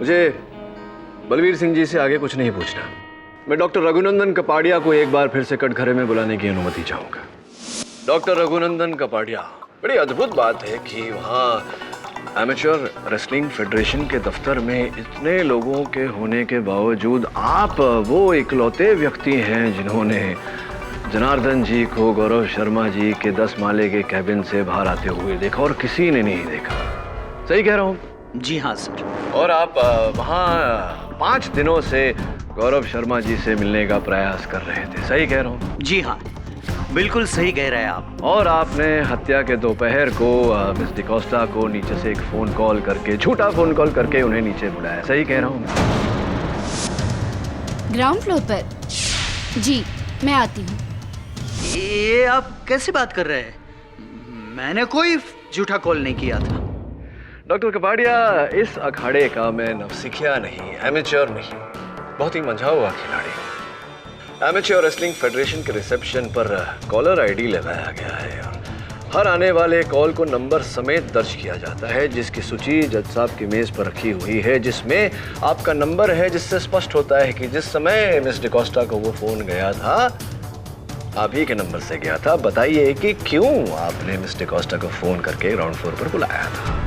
मुझे बलवीर सिंह जी से आगे कुछ नहीं पूछना। मैं डॉक्टर रघुनंदन कपाड़िया को एक बार फिर से कटघरे में बुलाने की अनुमति चाहूंगा। डॉक्टर रघुनंदन कपाड़िया, बड़ी अद्भुत बात है कि वहाँ एमेच्योर रेसलिंग फेडरेशन के दफ्तर में इतने लोगों के होने के बावजूद आप वो इकलौते व्यक्ति हैं जिन्होंने जनार्दन जी को गौरव शर्मा जी के 10 माले के कैबिन से बाहर आते हुए देखा और किसी ने नहीं देखा। सही कह रहा हूँ? जी हाँ सर। और आप वहाँ 5 दिनों से गौरव शर्मा जी से मिलने का प्रयास कर रहे थे। सही कह रहा हूँ? जी हाँ, बिल्कुल सही कह रहे हैं आप। और आपने हत्या के दोपहर को मिस डिकोस्टा को नीचे से एक फोन कॉल करके, झूठा फोन कॉल करके उन्हें नीचे बुलाया। सही कह रहा हूँ? ग्राउंड फ्लोर पर? जी, मैं आती हूँ। ये आप कैसे बात कर रहे हैं? मैंने कोई झूठा कॉल नहीं किया था। डॉक्टर कपाड़िया, इस अखाड़े का मैं नवसिखिया नहीं, एमेच्योर नहीं, बहुत ही मंझा हुआ खिलाड़ी। एमेच्योर रेसलिंग फेडरेशन के रिसेप्शन पर कॉलर आईडी लगाया गया है और हर आने वाले कॉल को नंबर समेत दर्ज किया जाता है, जिसकी सूची जज साहब की मेज पर रखी हुई है, जिसमें आपका नंबर है, जिससे स्पष्ट होता है कि जिस समय मिस डिकोस्टा को वो फोन गया था आप ही के नंबर से गया था। बताइए कि क्यों आपने मिस डिकोस्टा को फोन करके ग्राउंड फ्लोर पर बुलाया था?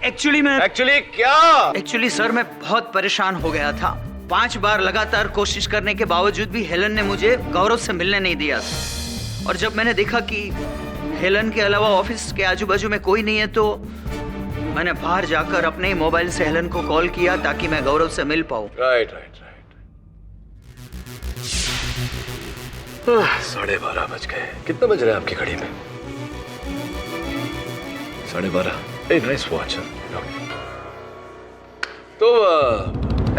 एक्चुअली सर मैं बहुत परेशान हो गया था। 5 बार लगातार कोशिश करने के बावजूद भी हेलन ने मुझे गौरव से मिलने नहीं दिया था। और जब मैंने देखा कि हेलन के अलावा ऑफिस के आजू बाजू में कोई नहीं है तो मैंने बाहर जाकर अपने ही मोबाइल से हेलन को कॉल किया ताकि मैं गौरव से मिल पाऊं। राइट। 12:30 बज गए। कितना बज रहा है आपकी घड़ी में? 12:30। Nice watch. तो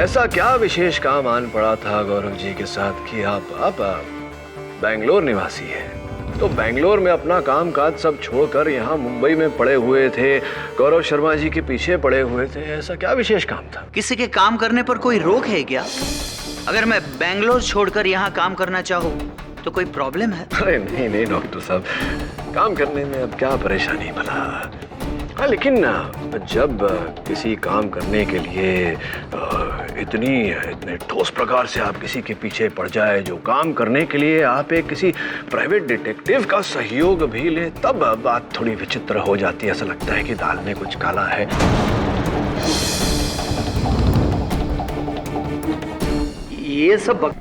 ऐसा क्या विशेष काम आन पड़ा था गौरव जी के साथ कि आप बेंगलोर निवासी हैं, तो बेंगलोर में अपना काम काज सब छोड़कर यहाँ मुंबई में पड़े हुए थे, गौरव शर्मा जी के पीछे पड़े हुए थे? ऐसा क्या विशेष काम था? किसी के काम करने पर कोई रोक है क्या? अगर मैं बेंगलोर छोड़कर यहाँ काम करना चाहूँ तो कोई प्रॉब्लम है? अरे नहीं डॉक्टर साहब, काम करने में अब क्या परेशानी भला। हाँ, लेकिन जब किसी काम करने के लिए इतने ठोस प्रकार से आप किसी के पीछे पड़ जाए, जो काम करने के लिए आप एक किसी प्राइवेट डिटेक्टिव का सहयोग भी ले, तब बात थोड़ी विचित्र हो जाती है। ऐसा लगता है कि दाल में कुछ काला है। ये सब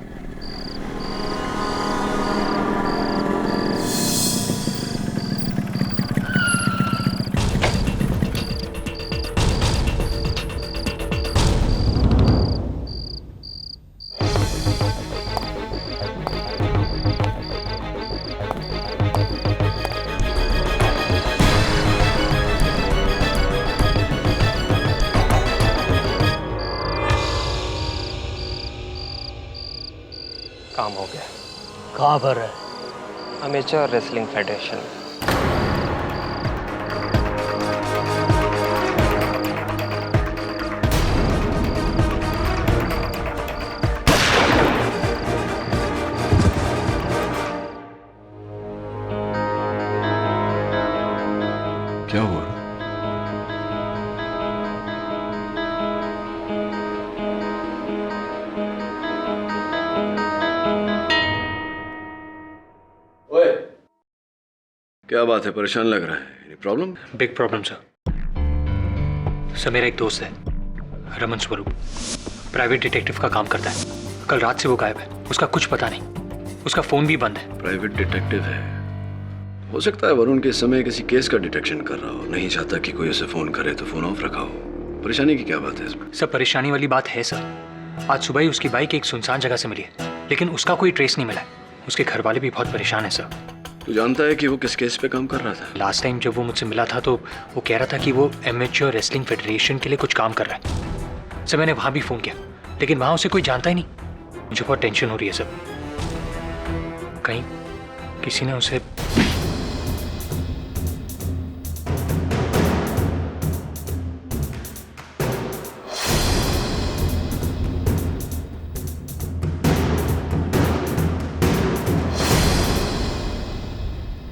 काम हो गया। कहाँ पर है? Amateur wrestling federation. क्या हुआ? क्या बात है? परेशान लग रहा है। Any problem? Big problem sir. मेरा एक दोस्त है रमन स्वरूप, प्राइवेट डिटेक्टिव का काम करता है। कल रात से वो गायब है, उसका कुछ पता नहीं, उसका फोन भी बंद है। प्राइवेट डिटेक्टिव है? हो सकता है वरुण के समय किसी केस का डिटेक्शन कर रहा हो, नहीं चाहता कि कोई उसे फोन करे तो फोन ऑफ रखा हो। परेशानी की क्या बात है इसमें? सब परेशानी वाली बात है सर। आज सुबह ही उसकी बाइक एक सुनसान जगह से मिली है, लेकिन उसका कोई ट्रेस नहीं मिला है। उसके घर वाले भी बहुत परेशान है सर। तू जानता है कि वो किस केस पे काम कर रहा था? लास्ट टाइम जब वो मुझसे मिला था तो वो कह रहा था कि वो एमेच्योर रेसलिंग फेडरेशन के लिए कुछ काम कर रहा है। सर मैंने वहाँ भी फ़ोन किया, लेकिन वहाँ उसे कोई जानता ही नहीं। मुझे बहुत टेंशन हो रही है सर, कहीं किसी ने उसे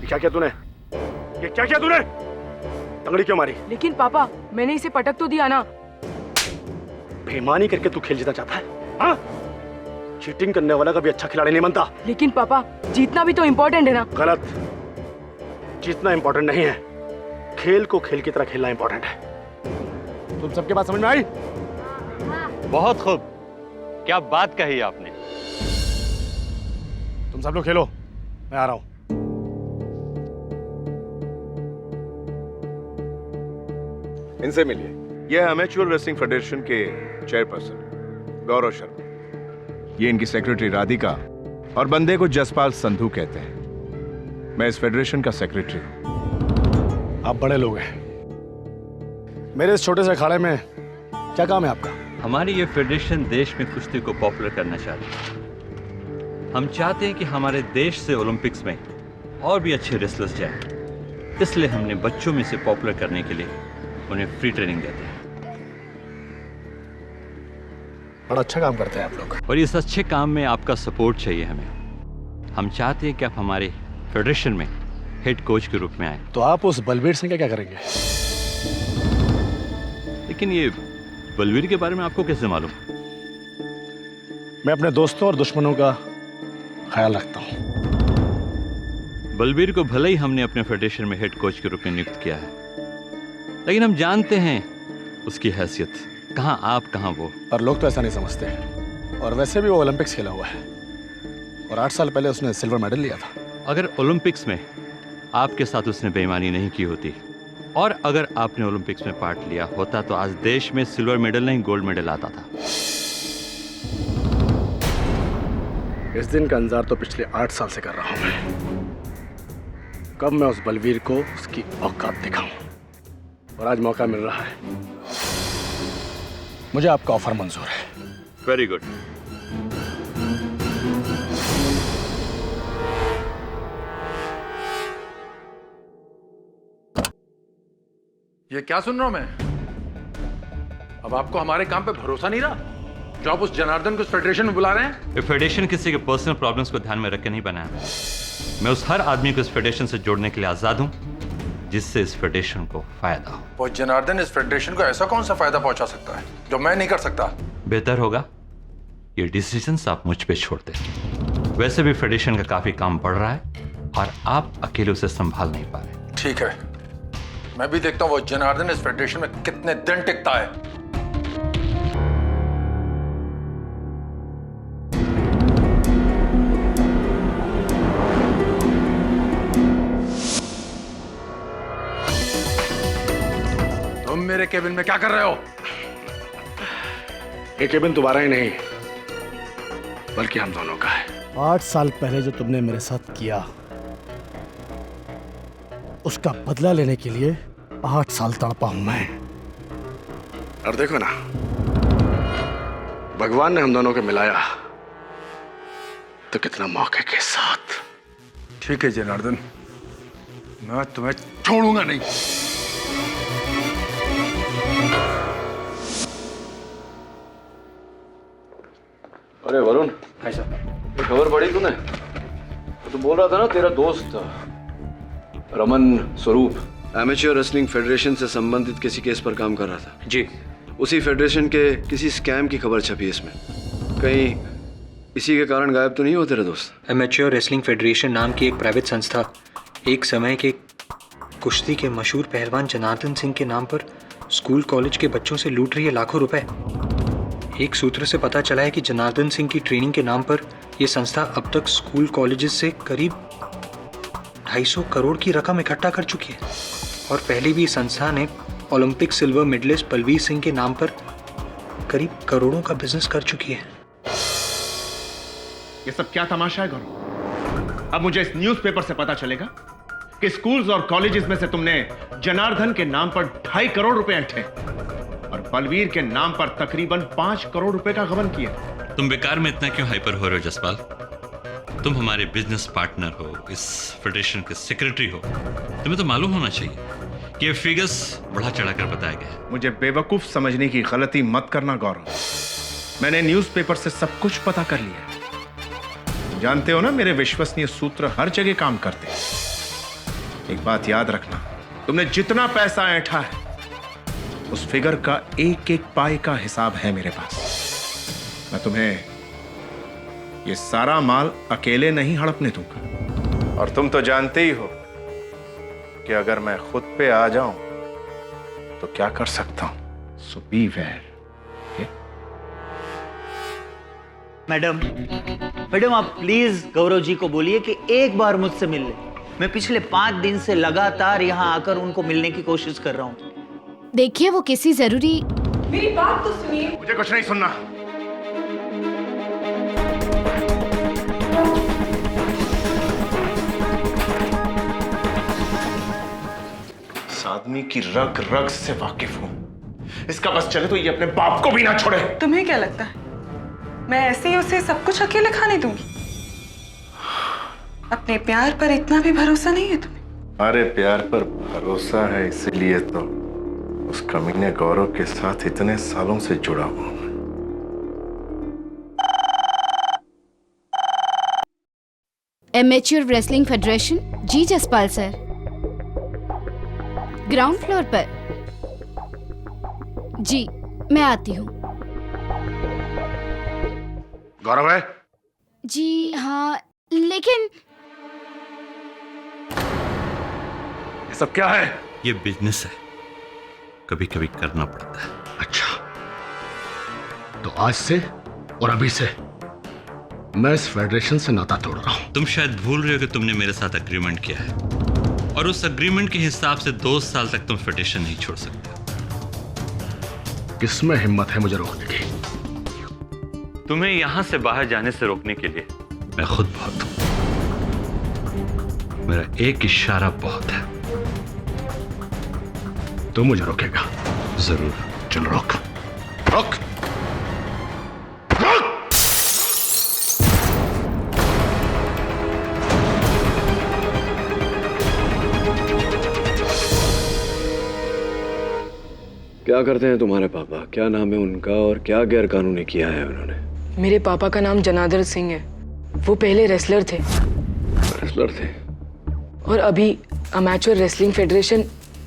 क्या किया तूने? ये क्या किया तूने? टंगड़ी क्यों मारी? लेकिन पापा, मैंने इसे पटक तो दिया ना। बेईमानी करके तू खेल जीतना चाहता है? हाँ? चीटिंग करने वाला कभी अच्छा खिलाड़ी नहीं बनता। लेकिन पापा, जीतना भी तो इम्पोर्टेंट है ना। गलत। जीतना इंपॉर्टेंट नहीं है, खेल को खेल की तरह खेलना इंपॉर्टेंट है। तुम सबके बात समझ में आई? बहुत खूब, क्या बात कही आपने। तुम सब लोग खेलो, मैं आ रहा हूं। इनसे मिलिए। यह है अमेच्योर रेसलिंग फेडरेशन के चेयरपर्सन गौरव शर्मा। ये इनकी सेक्रेटरी राधिका और बंदे को जसपाल संधू कहते हैं। मैं इस फेडरेशन का सेक्रेटरी हूं। आप बड़े लोग हैं, मेरे इस छोटे से अखाड़े में क्या काम है आपका? हमारी ये फेडरेशन देश में कुश्ती को पॉपुलर करना चाहती है। हम चाहते हैं कि हमारे देश से ओलंपिक्स में और भी अच्छे रेसलर्स जाएं। इसलिए हमने बच्चों में से पॉपुलर करने के लिए उन्हें फ्री ट्रेनिंग देते हैं। बड़ा अच्छा काम करते हैं आप लोग। और इस अच्छे काम में आपका सपोर्ट चाहिए हमें। हम चाहते हैं कि आप हमारे फेडरेशन में हेड कोच के रूप में आए। तो आप उस बलबीर सिंह का क्या करेंगे? लेकिन ये बलवीर के बारे में आपको कैसे मालूम? मैं अपने दोस्तों और दुश्मनों का ख्याल रखता हूं। बलवीर को भले ही हमने अपने फेडरेशन में हेड कोच के रूप में नियुक्त किया है, लेकिन हम जानते हैं उसकी हैसियत। कहाँ आप कहाँ वो। पर लोग तो ऐसा नहीं समझते। और वैसे भी वो ओलंपिक्स खेला हुआ है और 8 साल पहले उसने सिल्वर मेडल लिया था। अगर ओलंपिक्स में आपके साथ उसने बेईमानी नहीं की होती और अगर आपने ओलंपिक्स में पार्ट लिया होता तो आज देश में सिल्वर मेडल नहीं गोल्ड मेडल आता था। इस दिन का इंतजार तो पिछले 8 साल से कर रहा हूं मैं। कब मैं उस बलवीर को उसकी औकात दिखाऊं। और आज मौका मिल रहा है। मुझे आपका ऑफर मंजूर है। Very good. ये क्या सुन रहा हूं मैं? अब आपको हमारे काम पे भरोसा नहीं रहा जो आप उस जनार्दन को इस फेडरेशन में बुला रहे हैं? ये फेडरेशन किसी के पर्सनल प्रॉब्लम्स को ध्यान में रख के नहीं बनाया। मैं उस हर आदमी को इस फेडरेशन से जोड़ने के लिए आजाद हूं जिससे इस फेडरेशन को फायदा हो। वो जनार्दन इस फेडरेशन को ऐसा कौन सा फायदा पहुंचा सकता है जो मैं नहीं कर सकता? बेहतर होगा ये डिसीजंस आप मुझ पे छोड़ दें। वैसे भी फेडरेशन का काफी काम बढ़ रहा है और आप अकेले उसे संभाल नहीं पा रहे। ठीक है, मैं भी देखता हूं वो जनार्दन इस फेडरेशन में कितने दिन टिकता है। तुम मेरे केबिन में क्या कर रहे हो? ये केबिन तुम्हारा ही नहीं बल्कि हम दोनों का है। 8 साल पहले जो तुमने मेरे साथ किया उसका बदला लेने के लिए 8 साल तड़पा हूं मैं। और देखो ना, भगवान ने हम दोनों को मिलाया तो कितना मौके के साथ। ठीक है जनार्दन, मैं तुम्हें छोड़ूंगा नहीं। अरे वरुण, हाय सर। ये खबर पढ़ी तूने? तो बोल रहा था ना तेरा दोस्त रमन स्वरूप एमेच्योर रेसलिंग फेडरेशन से संबंधित किसी केस पर काम कर रहा था। जी। उसी फेडरेशन के किसी स्कैम की खबर छपी इसमें। कहीं इसी के कारण गायब तो नहीं हो तेरे दोस्त? एमेच्योर रेसलिंग फेडरेशन नाम की एक प्राइवेट संस्था एक समय के कुश्ती के मशहूर पहलवान जनार्दन सिंह के नाम पर स्कूल कॉलेज के बच्चों से लूट रही है लाखों रुपए। एक सूत्र से पता चला है कि जनार्दन सिंह की ट्रेनिंग के नाम पर यह संस्था अब तक स्कूल कॉलेजेस से करीब 250 करोड़ की रकम इकट्ठा कर चुकी है। और पहले भी संस्था ने Olympic silver medallist Balbir Singh के नाम पर करीब करोड़ों का बिजनेस कर चुकी है। ये सब क्या तमाशा है गौरव? अब मुझे इस न्यूज़पेपर से पता चलेगा कि स्कूल्स और कॉलेजेस में से तुमने जनार्दन के नाम पर 2.5 करोड़ रुपए ऐंठे और बलवीर के नाम पर तकरीबन 5 करोड़ रुपए का गबन किया। तुम बेकार में इतना क्यों हाइपर हो रहे हो जसपाल? तुम हमारे बिजनेस पार्टनर हो, इस फेडरेशन के सेक्रेटरी हो, तुम्हें तो मालूम होना चाहिए कि ये फिगर्स बढ़ा चढ़ाकर बताए गए। मुझे बेवकूफ समझने की गलती मत करना गौरव। मैंने न्यूज़पेपर से सब कुछ पता कर लिया। जानते हो ना, मेरे विश्वसनीय सूत्र हर जगह काम करते हैं। एक बात याद रखना, तुमने जितना पैसा ऐंठा है उस फिगर का एक एक पाई का हिसाब है मेरे पास। मैं तुम्हें ये सारा माल अकेले नहीं हड़पने दूंगा। और तुम तो जानते ही हो कि अगर मैं खुद पे आ जाऊं तो क्या कर सकता हूं। सो बी वेयर। मैडम आप प्लीज गौरव जी को बोलिए कि एक बार मुझसे मिल ले। मैं पिछले 5 दिन से लगातार यहाँ आकर उनको मिलने की कोशिश कर रहा हूँ। देखिए वो किसी जरूरी। मेरी बात तो सुनिए। मुझे कुछ नहीं सुनना। इस आदमी की रग रग से वाकिफ हूं। इसका बस चले तो ये अपने बाप को भी ना छोड़े। तुम्हें क्या लगता है मैं ऐसे ही उसे सब कुछ अकेले खाने दूंगी? अपने प्यार पर इतना भी भरोसा नहीं है तुम्हें? अरे प्यार पर भरोसा है, इसीलिए तो उस कमीने गौरव के साथ इतने सालों से जुड़ा हूं। Amateur wrestling federation. जी जसपाल सर, ग्राउंड फ्लोर पर। जी मैं आती हूँ। गौरव है? जी हाँ, लेकिन ये सब क्या है? ये बिजनेस है, कभी कभी करना पड़ता है। अच्छा, तो आज से और अभी से मैं इस फेडरेशन से नाता तोड़ रहा हूं। तुम शायद भूल रहे हो कि तुमने मेरे साथ एग्रीमेंट किया है, और उस एग्रीमेंट के हिसाब से 2 साल तक तुम फेडरेशन नहीं छोड़ सकते। किसमें हिम्मत है मुझे रोकने की? तुम्हें यहां से बाहर जाने से रोकने के लिए मैं खुद बहुत हूं। मेरा एक इशारा बहुत है। तो मुझे रोकेगा? जरूर। चलो रोक रोक। क्या करते हैं तुम्हारे पापा? क्या नाम है उनका और क्या गैरकानूनी किया है उन्होंने? मेरे पापा का नाम जनार्दन सिंह है। वो पहले रेसलर थे। रेसलर थे? और अभी अमेच्योर रेसलिंग फेडरेशन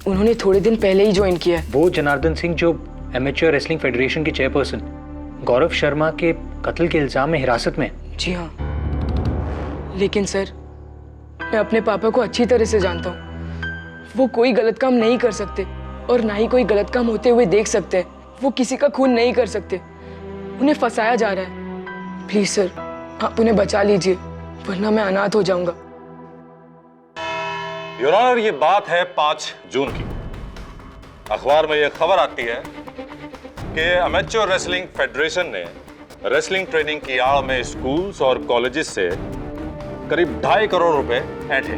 उन्होंने थोड़े दिन पहले ही ज्वाइन किया है। वो जनार्दन सिंह जो एमेच्योर रेसलिंग फेडरेशन के चेयरपर्सन गौरव शर्मा के कत्ल के इल्जाम में हिरासत में। जी हाँ, लेकिन सर मैं अपने पापा को अच्छी तरह से जानता हूँ। वो कोई गलत काम नहीं कर सकते और ना ही कोई गलत काम होते हुए देख सकते हैं। वो किसी का खून नहीं कर सकते। उन्हें फंसाया जा रहा है। प्लीज सर आप उन्हें बचा लीजिए, वरना मैं अनाथ हो जाऊंगा। योर ऑनर, ये बात है 5 जून की। अखबार में यह खबर आती है कि अमेच्योर रेसलिंग फेडरेशन ने रेसलिंग ट्रेनिंग की आड़ में स्कूल्स और कॉलेजेस से करीब 2.5 करोड़ रुपए ऐंठे।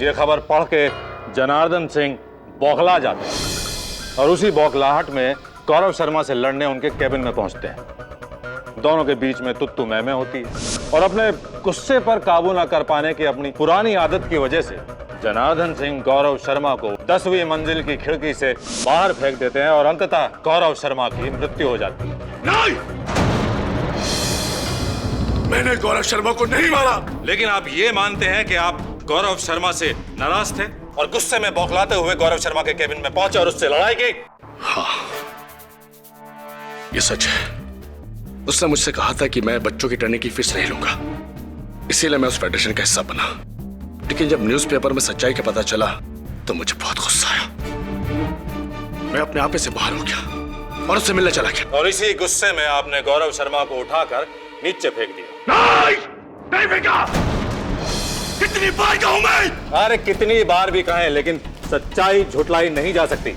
यह खबर पढ़ के जनार्दन सिंह बौखला जाते हैं और उसी बौखलाहट में गौरव शर्मा से लड़ने उनके केबिन में पहुंचते हैं। दोनों के बीच में तुत्तू मैमे होती है और अपने गुस्से पर काबू न कर पाने की अपनी पुरानी आदत की वजह से जनार्दन सिंह गौरव शर्मा को 10वीं मंजिल की खिड़की से बाहर फेंक देते हैं और अंततः गौरव शर्मा की मृत्यु हो जाती है। नहीं, मैंने गौरव शर्मा को नहीं मारा। लेकिन आप ये मानते हैं कि आप गौरव शर्मा से नाराज थे और गुस्से में बौखलाते हुए गौरव शर्मा के केबिन में पहुंचे और उससे लड़ाई की? हाँ, ये सच है। उसने मुझसे कहा था कि मैं बच्चों की ट्रेनिंग की फीस नहीं लूंगा, इसीलिए मैं उस फेडरेशन का हिस्सा बना। लेकिन जब न्यूज़पेपर में सच्चाई का पता चला तो मुझे बहुत गुस्सा आया। मैं अपने आपे से बाहर हो गया और उससे मिलने चला गया। और इसी गुस्से में आपने गौरव शर्मा को उठाकर नीचे फेंक दिया। नहीं फेंका। कितनी बार कहूं मैं? अरे कितनी बार भी कहें, लेकिन सच्चाई झुटलाई नहीं जा सकती।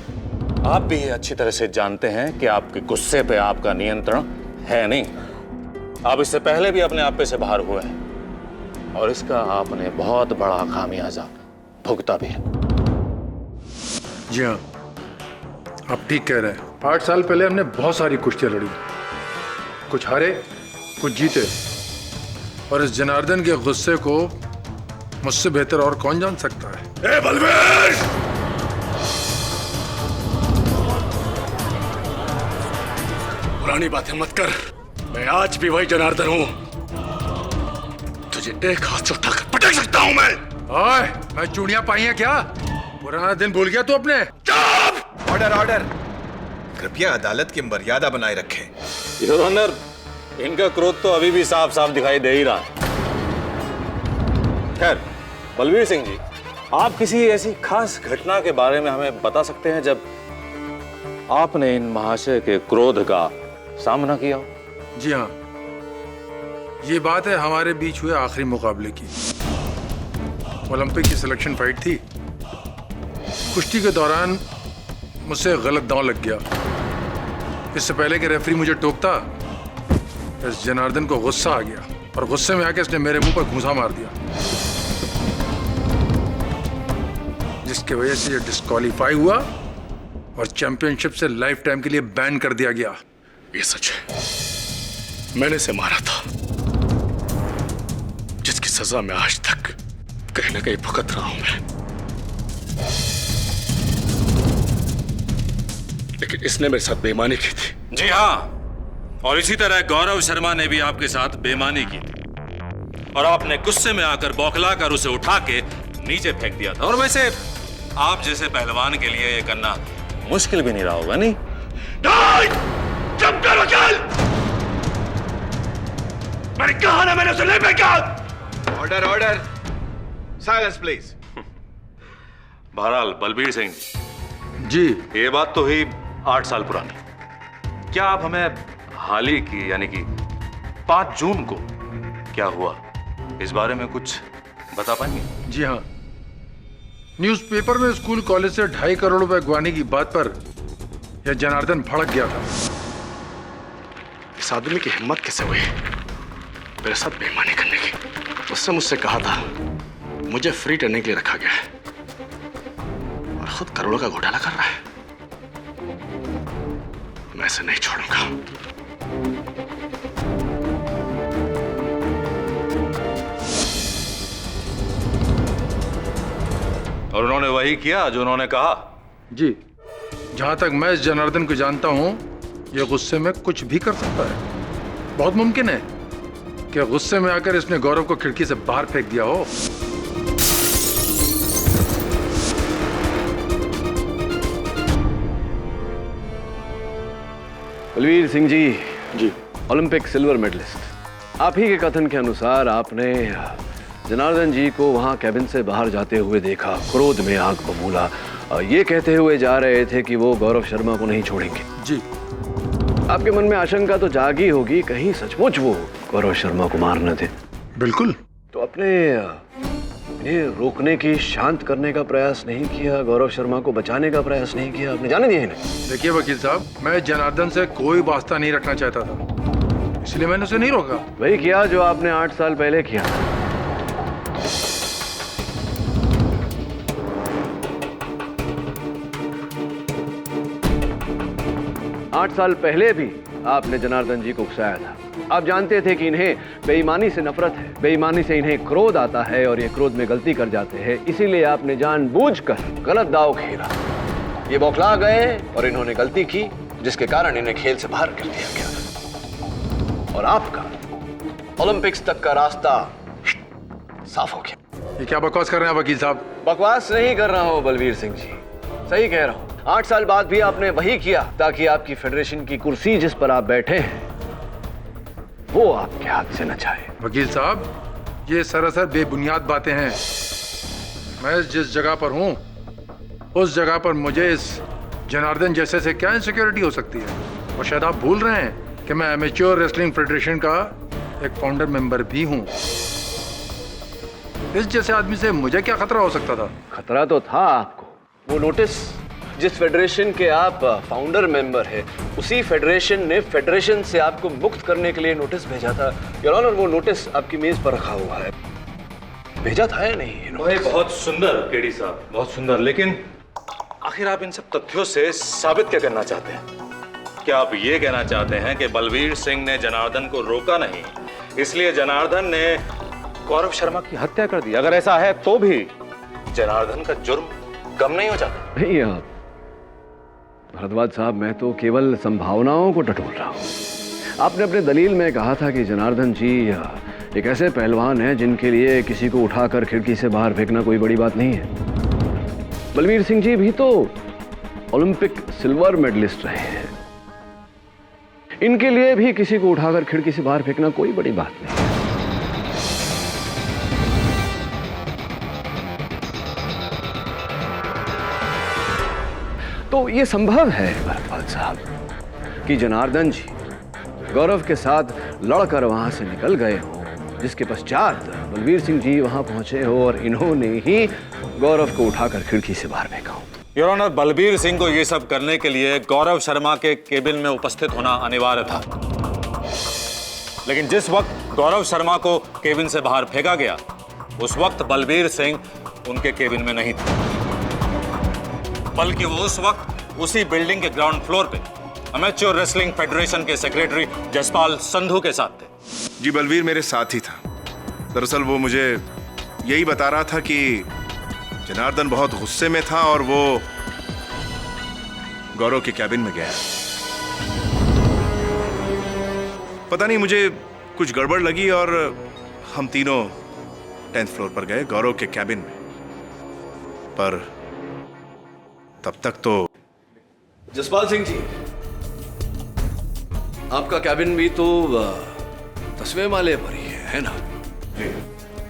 आप भी ये अच्छी तरह से जानते हैं कि आपके गुस्से पे आपका नियंत्रण है नहीं। आप इससे पहले भी अपने आपे से बाहर हुए हैं और इसका आपने बहुत बड़ा खामियाजा भुगता भी है। जी हाँ, आप ठीक कह रहे हैं। 8 साल पहले हमने बहुत सारी कुश्तियां लड़ी, कुछ हारे कुछ जीते, और इस जनार्दन के गुस्से को मुझसे बेहतर और कौन जान सकता है। ए बलवीर! पुरानी बातें मत कर। मैं आज भी वही जनार्दन हूं। तुझे एक हाथ से उठाकर पटक सकता हूं मैं। ओए, मैं चूड़ियां पाई हैं क्या? पुराना दिन भूल गया तू अपने? ऑर्डर ऑर्डर, कृपया अदालत की मर्यादा बनाए रखें। योर ऑनर, इनका क्रोध तो अभी भी साफ साफ दिखाई दे ही रहा है। खैर, बलवीर सिंह जी, आप किसी ऐसी खास घटना के बारे में हमें बता सकते हैं जब आपने इन महाशय के क्रोध का सामना किया हो? जी हाँ, ये बात है हमारे बीच हुए आखिरी मुकाबले की। ओलंपिक की सिलेक्शन फाइट थी। कुश्ती के दौरान मुझसे गलत दांव लग गया। इससे पहले कि रेफरी मुझे टोकता, इस जनार्दन को गुस्सा आ गया और गुस्से में आके इसने मेरे मुंह पर घूंसा मार दिया, जिसकी वजह से ये डिस्क्वालीफाई हुआ और चैंपियनशिप से लाइफ टाइम के लिए बैन कर दिया गया। ये सच है, मैंने इसे मारा था, जिसकी सजा मैं आज तक कहीं ना कहीं भुगत रहा हूं मैं। लेकिन इसने मेरे साथ बेईमानी की थी। जी हाँ, और इसी तरह गौरव शर्मा ने भी आपके साथ बेईमानी की थी और आपने गुस्से में आकर बौखला कर उसे उठा के नीचे फेंक दिया था। और वैसे आप जैसे पहलवान के लिए ये करना मुश्किल भी नहीं रहा होगा, नहीं? चुप करो, चल! मैंने कहा ना, मैंने उसे ले फेंका। Order order, silence please. बहरहाल बलबीर सिंह जी, ये बात तो हुई 8 साल पुरानी। क्या आप हमें हाल ही की यानी कि 5 जून को क्या हुआ इस बारे में कुछ बता पाएंगे? जी हाँ, न्यूज़पेपर में स्कूल कॉलेज से 2.5 करोड़ रुपए गंवाने की बात पर यह जनार्दन भड़क गया था। इस आदमी की हिम्मत कैसे हुई मेरे साथ बेईमानी करने की? उससे मुझसे कहा था मुझे फ्री करने के लिए रखा गया है और खुद करोड़ों का घोटाला कर रहा है। मैं इसे नहीं छोड़ूंगा। और उन्होंने वही किया जो उन्होंने कहा? जी, जहां तक मैं इस जनार्दन को जानता हूं, यह गुस्से में कुछ भी कर सकता है। बहुत मुमकिन है कि गुस्से में आकर इसने गौरव को खिड़की से बाहर फेंक दिया हो। बलवीर सिंह जी, जी, ओलंपिक सिल्वर मेडलिस्ट, आप ही के कथन के अनुसार आपने जनार्दन जी को वहां कैबिन से बाहर जाते हुए देखा, क्रोध में आग बबूला, ये कहते हुए जा रहे थे कि वो गौरव शर्मा को नहीं छोड़ेंगे। जी, आपके मन में आशंका तो जागी होगी, कहीं सचमुच वो गौरव शर्मा को मार न दे। बिल्कुल। तो अपने इन्हें रोकने की, शांत करने का प्रयास नहीं किया, गौरव शर्मा को बचाने का प्रयास नहीं किया, आपने जाने दिया इन्हें? देखिए वकील साहब, मैं जनार्दन से कोई वास्ता नहीं रखना चाहता था, इसलिए मैंने उसे नहीं रोका। वही किया जो आपने 8 साल पहले किया। 8 साल पहले भी आपने जनार्दन जी को उकसाया था। आप जानते थे कि इन्हें बेईमानी से नफरत है, बेईमानी से इन्हें क्रोध आता है और ये क्रोध में गलती कर जाते हैं, इसीलिए आपने जानबूझकर गलत दांव खेला। ये बौखला गए और इन्होंने गलती की, जिसके कारण इन्हें खेल से बाहर कर दिया गया और आपका ओलंपिक्स तक का रास्ता साफ हो गया। ये क्या बकवास कर रहे हैं वकील साहब? बकवास नहीं कर रहा हूं बलवीर सिंह जी, सही कह रहा हूं। 8 साल बाद भी आपने वही किया ताकि आपकी फेडरेशन की कुर्सी जिस पर आप बैठे हैं वो आपके हाथ से न जाए। वकील साहब, ये सरासर बेबुनियाद बातें हैं। मैं जिस जगह पर हूं, उस जगह पर मुझे इस जनार्दन जैसे से क्या इनसिक्योरिटी हो सकती है? और शायद आप भूल रहे हैं कि मैं एमेच्योर रेसलिंग फेडरेशन का एक फाउंडर मेंबर भी हूं। इस जैसे आदमी से मुझे क्या खतरा हो सकता था? खतरा तो था आपको। वो नोटिस जिस फेडरेशन के आप फाउंडर मेंबर हैं, उसी फेडरेशन ने फेडरेशन से आपको मुक्त करने के लिए नोटिस भेजा था। योर ऑनर, वो नोटिस आपकी मेज पर रखा हुआ है। भेजा था या नहीं? भाई बहुत सुंदर केडी साहब, बहुत सुंदर। लेकिन आखिर आप इन सब तथ्यों से साबित क्या करना चाहते हैं? क्या आप ये कहना चाहते हैं कि बलवीर सिंह ने जनार्दन को रोका नहीं, इसलिए जनार्दन ने गौरव शर्मा की हत्या कर दी? अगर ऐसा है तो भी जनार्दन का जुर्म कम नहीं हो जाता? नहीं आप भरद्वाज साहब, मैं तो केवल संभावनाओं को टटोल रहा हूं। आपने अपने दलील में कहा था कि जनार्दन जी एक ऐसे पहलवान हैं जिनके लिए किसी को उठाकर खिड़की से बाहर फेंकना कोई बड़ी बात नहीं है। बलवीर सिंह जी भी तो ओलंपिक सिल्वर मेडलिस्ट रहे हैं। इनके लिए भी किसी को उठाकर खिड़की से बाहर फेंकना कोई बड़ी बात नहीं। तो ये संभव है भरतपाल साहब कि जनार्दन जी गौरव के साथ लड़कर वहां से निकल गए हो, जिसके पश्चात बलवीर सिंह जी वहां पहुंचे हो और इन्होंने ही गौरव को उठाकर खिड़की से बाहर फेंका हो। योर ऑनर, बलबीर सिंह को ये सब करने के लिए गौरव शर्मा के केबिन में उपस्थित होना अनिवार्य था, लेकिन जिस वक्त गौरव शर्मा को केबिन से बाहर फेंका गया उस वक्त बलबीर सिंह उनके केबिन में नहीं थे, बल्कि वो उस वक्त उसी बिल्डिंग के ग्राउंड फ्लोर पे अमेच्योर रेसलिंग फेडरेशन के सेक्रेटरी जसपाल संधू के साथ थे। जी, बलवीर मेरे साथ ही था। दरअसल वो मुझे यही बता रहा था कि जनार्दन बहुत गुस्से में था और वो गौरव के कैबिन में गया। पता नहीं, मुझे कुछ गड़बड़ लगी और हम तीनों 10th फ्लोर पर गए गौरव के कैबिन में। पर तब तक तो जसपाल सिंह जी, आपका कैबिन भी तो 10वें माले पर ही है ना?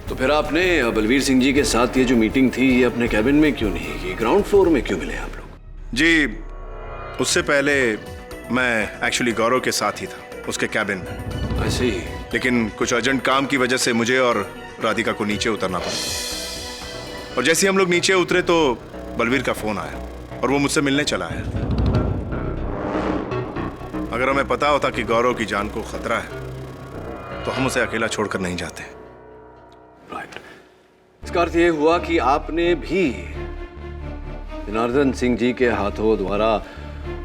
तो फिर आपने बलवीर सिंह जी के साथ ये जो मीटिंग थी ये अपने कैबिन में क्यों नहीं की? ग्राउंड फ्लोर में क्यों मिले आप लोग? जी, उससे पहले मैं एक्चुअली गौरव के साथ ही था उसके कैबिन में। ऐसे ही? लेकिन कुछ अर्जेंट काम की वजह से मुझे और राधिका को नीचे उतरना पड़ा, और जैसे ही हम लोग नीचे उतरे तो बलवीर का फोन आया और वो मुझसे मिलने चला आया। अगर हमें पता होता कि गौरव की जान को खतरा है तो हम उसे अकेला छोड़कर नहीं जाते। राइट। इसका अर्थ ये हुआ कि आपने भी जनार्दन सिंह जी के हाथों द्वारा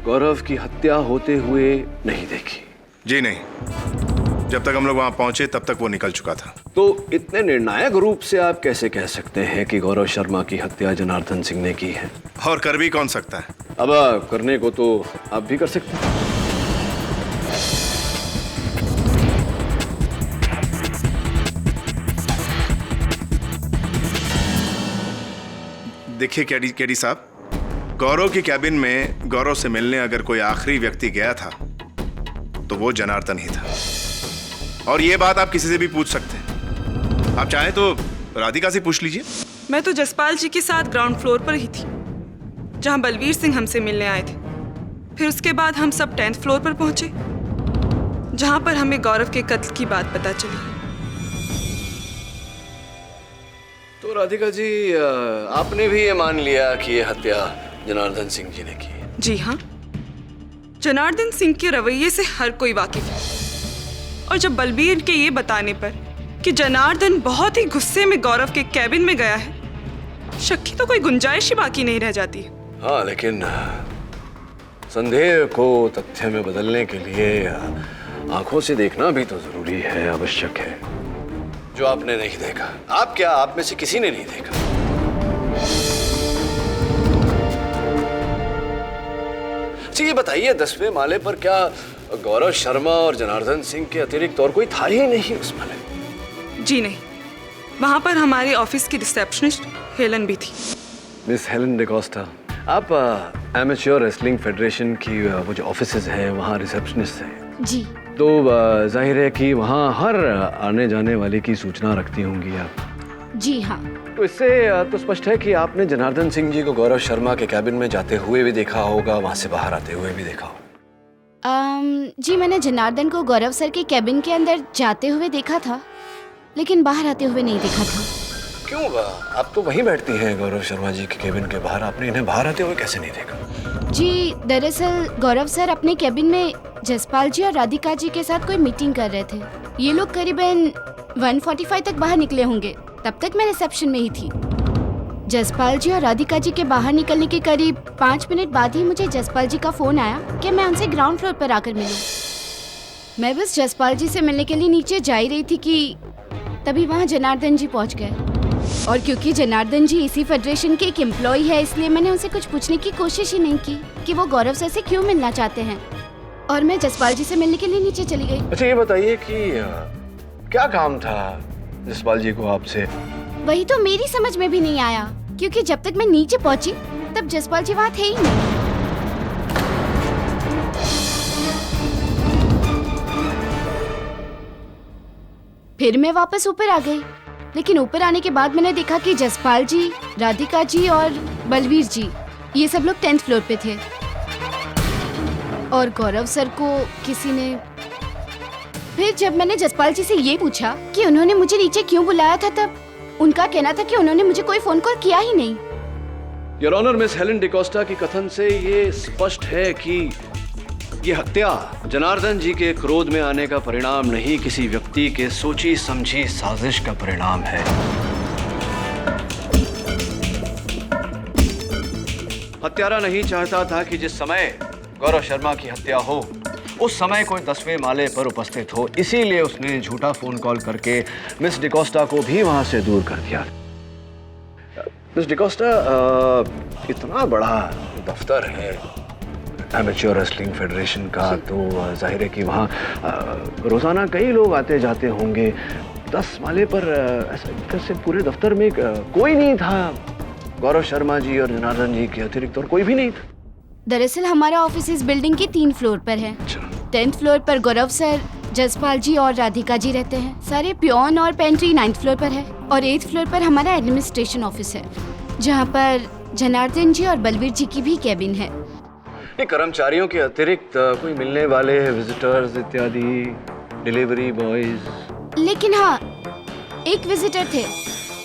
गौरव की हत्या होते हुए नहीं देखी? जी नहीं, जब तक हम लोग वहां पहुंचे तब तक वो निकल चुका था। तो इतने निर्णायक रूप से आप कैसे कह सकते हैं कि गौरव शर्मा की हत्या जनार्दन सिंह ने की है? और कर भी कौन सकता है? अब करने को तो आप भी कर सकते हैं। देखिए केडी साहब, गौरव के कैबिन में गौरव से मिलने अगर कोई आखिरी व्यक्ति गया था तो वो जनार्दन ही था, और ये बात आप किसी से भी पूछ सकते हैं। आप चाहें तो राधिका से पूछ लीजिए। मैं तो जसपाल जी के साथ ग्राउंड फ्लोर पर ही थी जहां बलवीर सिंह हमसे मिलने आए थे। फिर उसके बाद हम सब 10th फ्लोर पर पहुंचे जहां पर हमें गौरव के कत्ल की बात पता चली। तो राधिका जी, आपने भी ये मान लिया कि ये हत्या जनार्दन सिंह जी ने की? जी हाँ, जनार्दन सिंह के रवैये से हर कोई वाकिफ है, और जब बलबीर के ये बताने पर कि जनार्दन बहुत ही गुस्से में गौरव के कैबिन में गया है, शक की तो कोई गुंजाइश ही बाकी नहीं रह जाती। हाँ, लेकिन संदेह को तथ्य में बदलने के लिए आंखों से देखना भी तो जरूरी है, आवश्यक है, जो आपने नहीं देखा। आप क्या, आप में से किसी ने नहीं देखा? जी ये बताइए, 10वें माले पर क्या गौरव शर्मा और जनार्दन सिंह के अतिरिक्त और कोई था ही नहीं उस माले? जी नहीं, वहां पर हमारे ऑफिस की रिसेप्शनिस्ट हेलन भी थी। मिस हेलन डिकोस्टा, आप एमेच्योर रेसलिंग फेडरेशन की वो जो ऑफिसेज हैं वहाँ रिसेप्शनिस्ट हैं? जी। तो जाहिर है कि वहाँ हर आने जाने वाले की सूचना रखती होंगी आप? जी हाँ। तो इससे तो स्पष्ट है कि आपने जनार्दन सिंह जी को गौरव शर्मा के कैबिन में जाते हुए भी देखा होगा, वहाँ से बाहर आते हुए भी देखा होगा। जी, मैंने जनार्दन को गौरव सर के कैबिन के अंदर जाते हुए देखा था, लेकिन बाहर आते हुए नहीं देखा था। क्यों? आप तो वहीं बैठती हैं गौरव शर्मा जी के कैबिन के बाहर, आपने इन्हें बाहर आते हुए कैसे नहीं देखा? जी, दरअसल गौरव सर अपने कैबिन में जसपाल जी और राधिका जी के साथ कोई मीटिंग कर रहे थे। ये लोग करीबन 1:45 तक बाहर निकले होंगे, तब तक मैं रिसेप्शन में ही थी। जसपाल जी और राधिका जी के बाहर निकलने के करीब 5 मिनट बाद ही मुझे जसपाल जी का फोन आया कि मैं उनसे ग्राउंड फ्लोर पर आकर मिलूं। मैं बस जसपाल जी से मिलने के लिए नीचे जा ही रही थी कि तभी वहाँ जनार्दन जी पहुँच गए, और क्योंकि जनार्दन जी इसी फेडरेशन के एक एम्प्लॉय है, इसलिए मैंने उनसे कुछ पूछने की कोशिश ही नहीं की कि वो गौरव सर से क्यों मिलना चाहते हैं, और मैं जसपाल जी से मिलने के लिए नीचे चली गई। अच्छा ये बताइए कि क्या काम था जसपाल जी को आपसे? वही तो मेरी समझ में भी नहीं आया। क्योंकि जब तक मैं नीचे पहुंची तब जसपाल जी वहाँ थे ही नहीं। फिर मैं वापस ऊपर आ गई, लेकिन ऊपर आने के बाद मैंने देखा कि जसपाल जी, राधिका जी और बलवीर जी ये सब लोग 10th फ्लोर पे थे और गौरव सर को किसी ने। फिर जब मैंने जसपाल जी से ये पूछा कि उन्होंने मुझे नीचे क्यों बुलाया था, तब उनका कहना था कि उन्होंने मुझे कोई फोन कॉल किया ही नहीं। Your honour, miss Helen D'Costa की कथन से ये स्पष्ट है कि ये हत्या जनार्दन जी के क्रोध में आने का परिणाम नहीं, किसी व्यक्ति के सोची समझी साजिश का परिणाम है। हत्यारा नहीं चाहता था कि जिस समय गौरव शर्मा की हत्या हो उस समय कोई 10वें माले पर उपस्थित हो, इसीलिए उसने झूठा फोन कॉल करके मिस डिकोस्टा को भी वहां से दूर कर दिया। मिस डिकोस्टा, इतना बड़ा दफ्तर है एमेच्योर रेसलिंग फेडरेशन का, तो जाहिर है कि वहाँ रोजाना कई लोग आते जाते होंगे। 10 माले पर ऐसा पूरे दफ्तर में कोई नहीं था, गौरव शर्मा जी और जनार्दन जी के अतिरिक्त और कोई भी नहीं था। दरअसल हमारा ऑफिस इस बिल्डिंग के 3 फ्लोर पर है। 10th फ्लोर पर गौरव सर, जसपाल जी और राधिका जी रहते हैं। सारे पियोन और पेंट्री 9th फ्लोर पर है और 8th फ्लोर पर हमारा एडमिनिस्ट्रेशन ऑफिस है, जहाँ पर जनार्दन जी और बलवीर जी की भी कैबिन है। ये कर्मचारियों के अतिरिक्त कोई मिलने वाले विजिटर्स इत्यादि, डिलीवरी बॉयज? लेकिन हाँ, एक विजिटर थे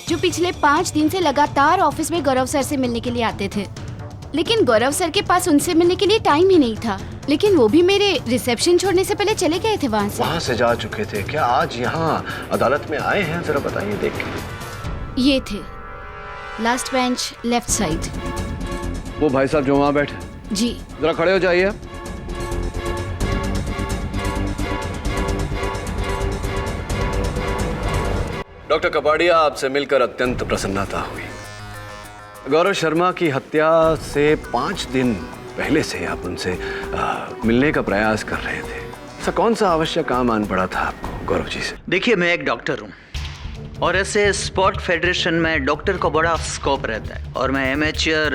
जो पिछले 5 दिन से लगातार ऑफिस में गौरव सर से मिलने के लिए आते थे, लेकिन गौरव सर के पास उनसे मिलने के लिए टाइम ही नहीं था। लेकिन वो भी मेरे रिसेप्शन छोड़ने से पहले चले गए थे वहाँ से जा चुके थे। क्या आज यहाँ अदालत में आए हैं? जरा बताइए देख के। ये थे लास्ट बेंच लेफ्ट साइड। वो भाई साहब जो वहाँ बैठे? जी। जरा खड़े हो जाइए। डॉक्टर कपाड़िया, आपसे मिलकर अत्यंत प्रसन्नता हुई। गौरव शर्मा की हत्या से 5 दिन पहले से आप उनसे मिलने का प्रयास कर रहे थे। ऐसा कौन सा आवश्यक काम आन पड़ा था आपको गौरव जी से? देखिए, मैं एक डॉक्टर हूँ और ऐसे स्पोर्ट फेडरेशन में डॉक्टर को बड़ा स्कोप रहता है और मैं एमेच्योर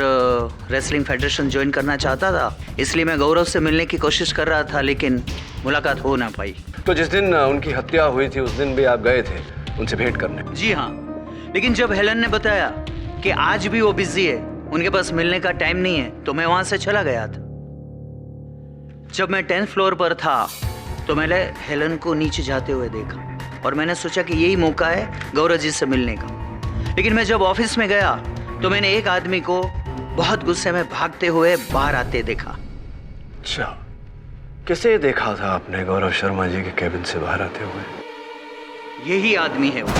रेसलिंग फेडरेशन ज्वाइन करना चाहता था, इसलिए मैं गौरव से मिलने की कोशिश कर रहा था, लेकिन मुलाकात हो ना पाई। तो जिस दिन उनकी हत्या हुई थी उस दिन भी आप गए थे उनसे भेंट करने? जी हाँ, लेकिन जब हेलन ने बताया कि आज भी वो बिजी है, उनके पास मिलने का टाइम नहीं है, तो मैं वहां से चला गया था। जब मैं 10th फ्लोर पर था तो मैंने हेलन को नीचे जाते हुए देखा और मैंने सोचा कि यही मौका है गौरव जी से मिलने का। लेकिन मैं जब ऑफिस में गया तो मैंने एक आदमी को बहुत गुस्से में भागते हुए बाहर आते देखा। अच्छा, किसे देखा था आपने गौरव शर्मा जी के कैबिन से बाहर आते हुए? यही आदमी है वो।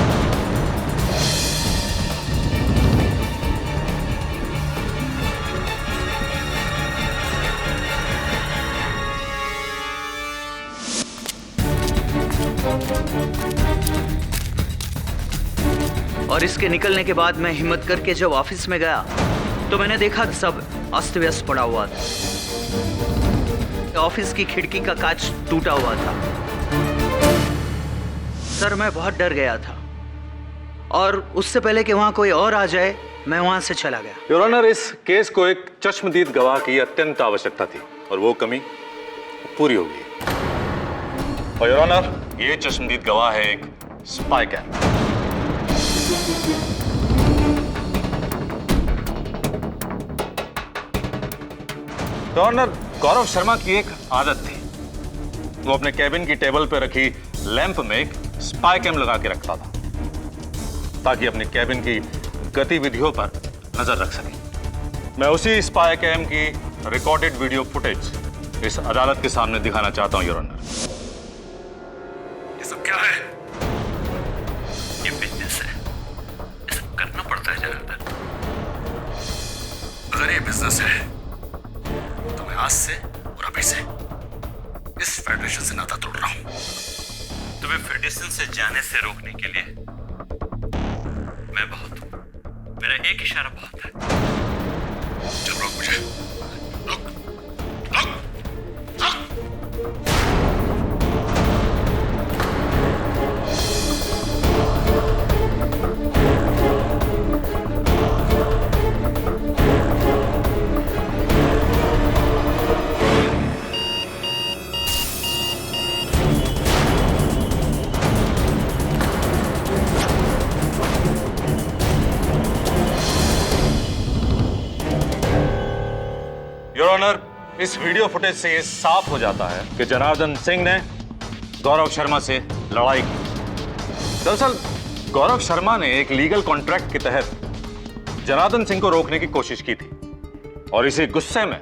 और इसके निकलने के बाद मैं हिम्मत करके जब ऑफिस में गया तो मैंने देखा सब अस्त व्यस्त पड़ा हुआ था। ऑफिस की खिड़की का कांच टूटा हुआ था। सर, मैं बहुत डर गया था और उससे पहले कि वहां कोई और आ जाए मैं वहां से चला गया। योर ऑनर, इस केस को एक चश्मदीद गवाह की अत्यंत आवश्यकता थी और वो कमी पूरी हो गई। और योर ऑनर, ये चश्मदीद गवाह है एक spy cam. Your honour, Gaurav Sharma की एक आदत थी, वो अपने कैबिन की टेबल पर रखी लैंप में एक स्पाई कैम लगा के रखता था ताकि अपने कैबिन की गतिविधियों पर नजर रख सके। मैं उसी स्पाई कैम की रिकॉर्डेड वीडियो फुटेज इस अदालत के सामने दिखाना चाहता हूं योर ऑनर। ये सब क्या है? ये बिजनेस है, ये सब करना पड़ता है जनार्दन। अगर ये बिजनेस है तो मैं आज से और अभी से इस फेडरेशन से नाता तोड़ रहा हूं। तुम्हें फेडरेशन से जाने से रोकने के लिए मैं बहुत हूं। मेरा एक इशारा बहुत है। चल रोक मुझे, रोक, रोक, रोक। इस वीडियो फुटेज से ये साफ हो जाता है कि जनार्दन सिंह ने गौरव शर्मा से लड़ाई की। दरअसल गौरव शर्मा ने एक लीगल कॉन्ट्रैक्ट के तहत जनार्दन सिंह को रोकने की कोशिश की थी और इसी गुस्से में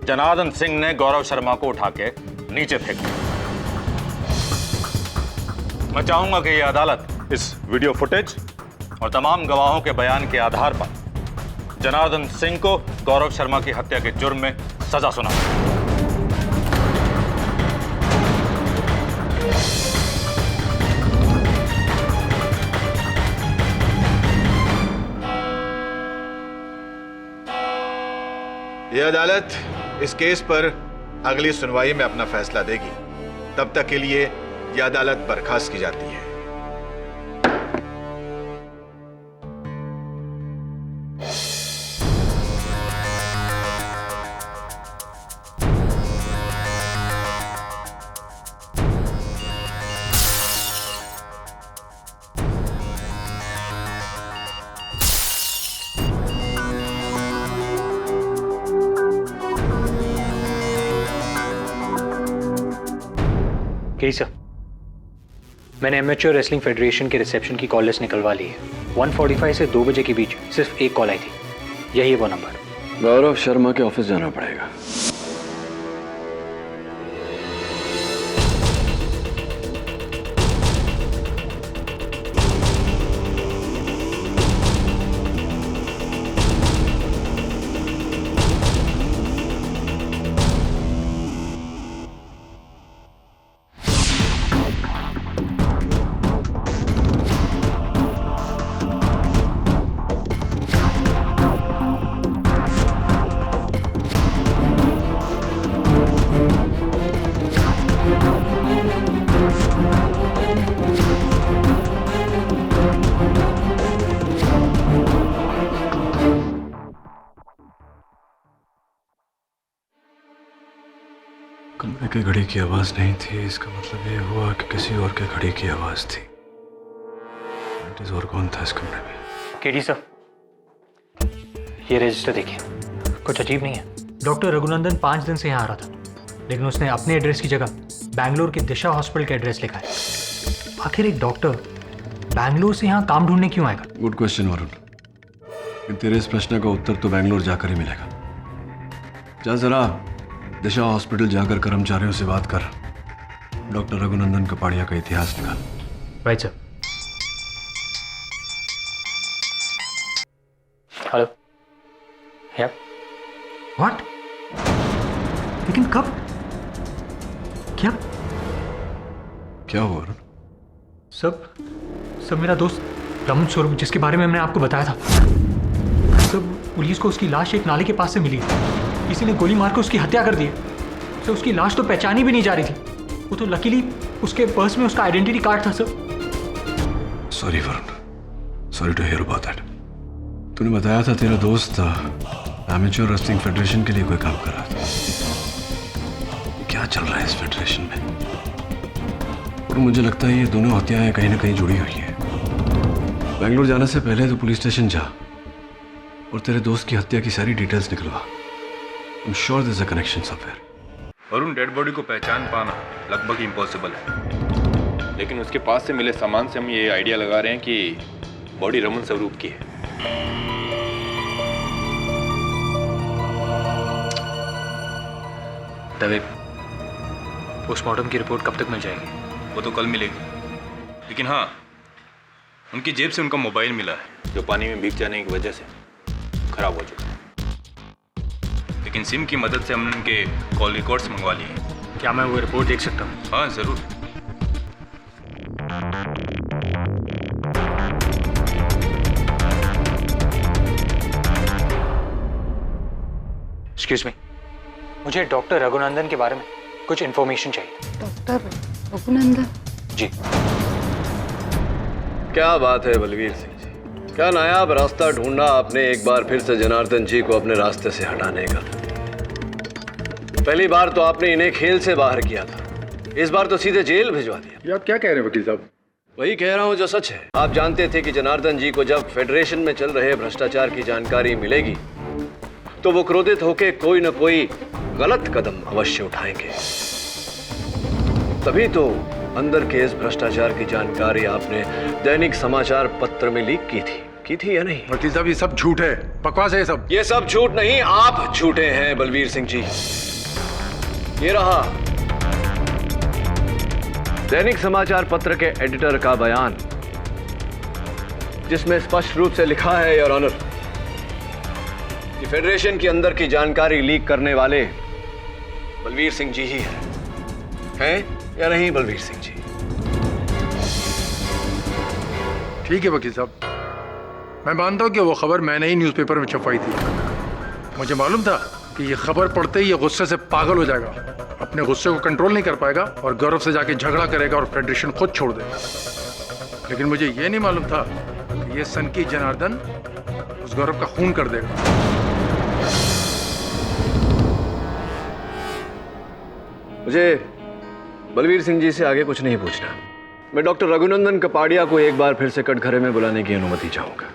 जनार्दन सिंह ने गौरव शर्मा को उठा के नीचे फेंक दिया। मैं चाहूंगा कि यह अदालत इस वीडियो फुटेज और तमाम गवाहों के बयान के आधार पर जनार्दन सिंह को गौरव शर्मा की हत्या के जुर्म में सजा सुनाए। यह अदालत इस केस पर अगली सुनवाई में अपना फैसला देगी। तब तक के लिए यह अदालत बर्खास्त की जाती है। सर, मैंने एमेच्योर रेसलिंग फेडरेशन के रिसेप्शन की कॉल लिस्ट निकलवा ली है। 1:45 से 2 बजे के बीच सिर्फ एक कॉल आई थी। यही है वो नंबर। गौरव शर्मा के ऑफिस जाना पड़ेगा। कमरे की घड़ी की आवाज नहीं थी, इसका मतलब ये हुआ कि किसी और के घड़ी की आवाज थी। और कौन था इस कमरे में? केडी सर, ये रजिस्टर देखिए, कुछ अजीब नहीं है। डॉक्टर रघुनंदन 5 दिन से यहाँ आ रहा था, लेकिन उसने अपने एड्रेस की जगह बैंगलोर के दिशा हॉस्पिटल का एड्रेस लिखा है। आखिर एक डॉक्टर बैंगलोर से यहाँ काम ढूंढने क्यों आएगा? Good question Varun. तेरे इस प्रश्न का उत्तर तो बैंगलोर जाकर ही मिलेगा। जा जरा दिशा हॉस्पिटल जाकर कर्मचारियों से बात कर, डॉक्टर रघुनंदन कपाड़िया का इतिहास निकाल। Right sir. हेलो। या व्हाट? लेकिन कब? क्या हुआ वरुण? सब मेरा दोस्त रमन स्वरूप, जिसके बारे में मैंने आपको बताया था, सब पुलिस को उसकी लाश एक नाले के पास से मिली। किसी ने गोली मारकर उसकी हत्या कर दी। तो उसकी लाश तो पहचानी भी नहीं जा रही थी। वो तो लकीली उसके पर्स में उसका आइडेंटिटी कार्ड था sir. Sorry Varun, sorry to hear about that. तूने बताया था तेरा दोस्त एमेच्योर रेसलिंग फेडरेशन के लिए कोई काम कर रहा था। क्या चल रहा है इस फेडरेशन में? और मुझे लगता है ये दोनों हत्याएं कहीं ना कहीं जुड़ी हुई हैं। बेंगलुरु जाने से पहले तो पुलिस स्टेशन जा और तेरे दोस्त की हत्या की सारी डिटेल्स निकलवा। I'm sure there's a connection somewhere. Varun, dead body को पहचान पाना लगभग इम्पॉसिबल है, लेकिन उसके पास से मिले सामान से हम ये आइडिया लगा रहे हैं कि बॉडी रमन स्वरूप की है। दवे, पोस्टमार्टम की रिपोर्ट कब तक मिल जाएगी? वो तो कल मिलेगी, लेकिन हाँ, उनकी जेब से उनका मोबाइल मिला है, जो पानी में भीग जाने की वजह से खराब हो चुका है। लेकिन सिम की मदद से हमने उनके कॉल रिकॉर्ड्स मंगवा लिए हैं। क्या मैं वो रिपोर्ट देख सकता हूँ? हाँ जरूर। एक्सक्यूज मी, मुझे डॉक्टर रघुनंदन के बारे में कुछ इन्फॉर्मेशन चाहिए। डॉक्टर रघुनंदन? जी। क्या बात है बलवीर सिंह जी, क्या नायाब रास्ता ढूंढा आपने एक बार फिर से जनार्दन जी को अपने रास्ते से हटाने का। पहली बार तो आपने इन्हें खेल से बाहर किया था, इस बार तो सीधे जेल भिजवा दिया। ये आप क्या कह रहे हैं वकील साहब? वही कह रहा हूँ जो सच है। आप जानते थे कि जनार्दन जी को जब फेडरेशन में चल रहे भ्रष्टाचार की जानकारी मिलेगी तो वो क्रोधित होकर कोई ना कोई गलत कदम अवश्य उठाएंगे। तभी तो अंदर के इस भ्रष्टाचार की जानकारी आपने दैनिक समाचार पत्र में लीक की थी या नहीं? वकील साहब ये सब झूठ है, बकवास है ये सब। ये सब झूठ नहीं, आप झूठे हैं बलवीर सिंह जी। ये रहा दैनिक समाचार पत्र के एडिटर का बयान, जिसमें स्पष्ट रूप से लिखा है योर ऑनर कि फेडरेशन के अंदर की जानकारी लीक करने वाले बलवीर सिंह जी ही हैं या नहीं बलवीर सिंह जी? ठीक है वकील साहब, मैं मानता हूं कि वो खबर मैंने ही न्यूज़पेपर में छपवाई थी। मुझे मालूम था कि ये खबर पढ़ते ही ये गुस्से से पागल हो जाएगा, अपने गुस्से को कंट्रोल नहीं कर पाएगा और गौरव से जाके झगड़ा करेगा और फेडरेशन खुद छोड़ देगा। लेकिन मुझे ये नहीं मालूम था कि ये सनकी जनार्दन उस गौरव का खून कर देगा। मुझे बलवीर सिंह जी से आगे कुछ नहीं पूछना। मैं डॉक्टर रघुनंदन कपाड़िया को एक बार फिर से कटघरे में बुलाने की अनुमति चाहूंगा।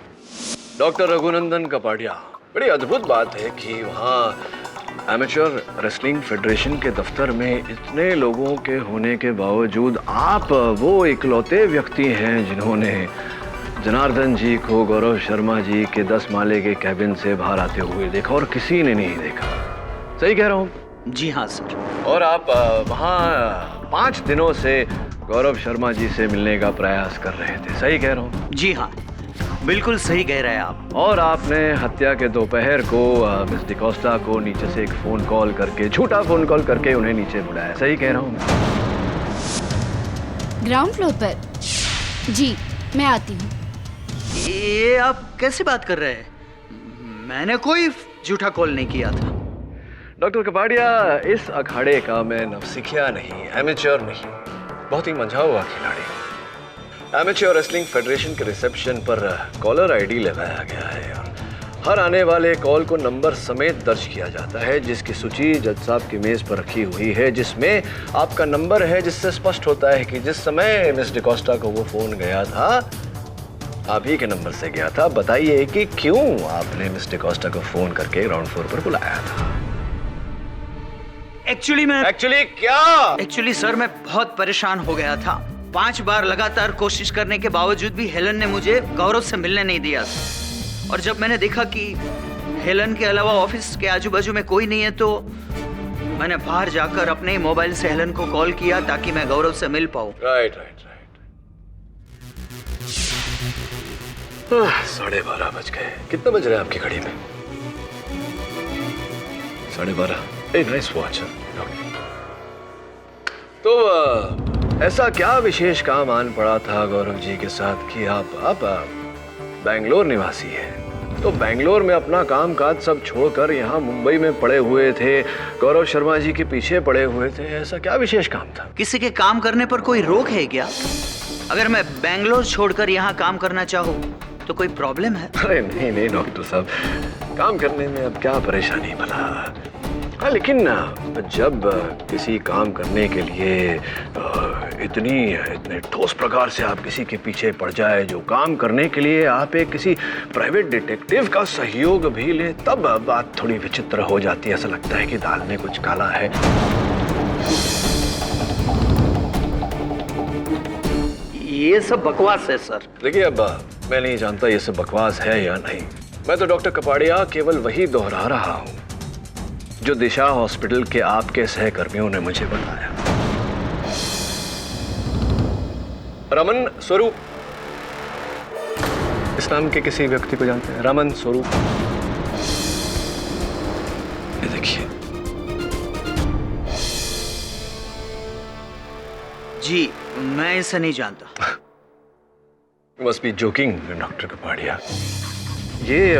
डॉक्टर रघुनंदन कपाड़िया, बड़ी अद्भुत बात है कि वहाँ एमेच्योर रेसलिंग फेडरेशन के दफ्तर में इतने लोगों के होने के बावजूद आप वो इकलौते व्यक्ति हैं जिन्होंने जनार्दन जी को गौरव शर्मा जी के 10 माले के कैबिन से बाहर आते हुए देखा और किसी ने नहीं देखा। सही कह रहा हूँ? जी हाँ सर। और आप वहाँ 5 दिनों से गौरव शर्मा जी से मिलने का प्रयास कर रहे थे। सही कह रहा हूँ? जी हाँ, बिल्कुल सही कह रहे हैं आप। और आपने हत्या के दोपहर को मिस डिकोस्टा को नीचे से एक फोन कॉल करके, झूठा फोन कॉल करके उन्हें नीचे बुलाया। सही कह रहा हूँ? ग्राउंड फ्लोर पर? जी, मैं आती हूँ। ये आप कैसे बात कर रहे हैं? मैंने कोई झूठा कॉल नहीं किया था। डॉक्टर कपाड़िया, इस अखाड़े का मैं नवसिखिया नहीं, एमेच्योर नहीं, बहुत ही मंझा हुआ खिलाड़ी। एमेच्योर रेसलिंग फेडरेशन के रिसेप्शन पर कॉलर आईडी लगाया गया है और हर आने वाले कॉल को नंबर समेत दर्ज किया जाता है, जिसकी सूची जज साहब की मेज पर रखी हुई है, जिसमें आपका नंबर है, जिससे स्पष्ट होता है कि जिस समय मिस डिकोस्टा को वो फोन गया था आप ही के नंबर से गया था। बताइए कि क्यों आपने मिस डिकोस्टा को फोन करके ग्राउंड फ्लोर पर बुलाया था? एक्चुअली सर मैं बहुत परेशान हो गया था। 5 बार लगातार कोशिश करने के बावजूद भी हेलन ने मुझे गौरव से मिलने नहीं दिया था। और जब मैंने देखा कि हेलन के अलावा ऑफिस के आजू बाजू में कोई नहीं है तो मैंने बाहर जाकर अपने मोबाइल से हेलन को कॉल किया ताकि मैं गौरव से मिल पाऊं। राइट। 12:30 बज गए। कितना बज रहे हैं आपकी घड़ी में? 12:30। Nice watch. तो ऐसा क्या विशेष काम आन पड़ा था गौरव जी के साथ कि आप बेंगलोर निवासी हैं, तो बेंगलोर में अपना काम काज सब छोड़कर यहाँ मुंबई में पड़े हुए थे, गौरव शर्मा जी के पीछे पड़े हुए थे? ऐसा क्या विशेष काम था? किसी के काम करने पर कोई रोक है क्या? अगर मैं बेंगलोर छोड़कर यहाँ काम करना चाहूँ तो कोई प्रॉब्लम है? अरे नहीं डॉक्टर साहब, काम करने में अब क्या परेशानी भला। हाँ, लेकिन जब किसी काम करने के लिए इतने ठोस प्रकार से आप किसी के पीछे पड़ जाए, जो काम करने के लिए आप एक किसी प्राइवेट डिटेक्टिव का सहयोग भी ले, तब बात थोड़ी विचित्र हो जाती है। ऐसा लगता है कि दाल में कुछ काला है। ये सब बकवास है सर। देखिए, अब मैं नहीं जानता ये सब बकवास है या नहीं। मैं तो डॉक्टर कपाड़िया केवल वही दोहरा रहा हूँ जो दिशा हॉस्पिटल के आपके सहकर्मियों ने मुझे बताया। रमन स्वरूप, इस नाम के किसी व्यक्ति को जानते हैं? रमन स्वरूप। ये देखिए। जी, मैं इसे नहीं जानता। Must be joking doctor Kapadia. ये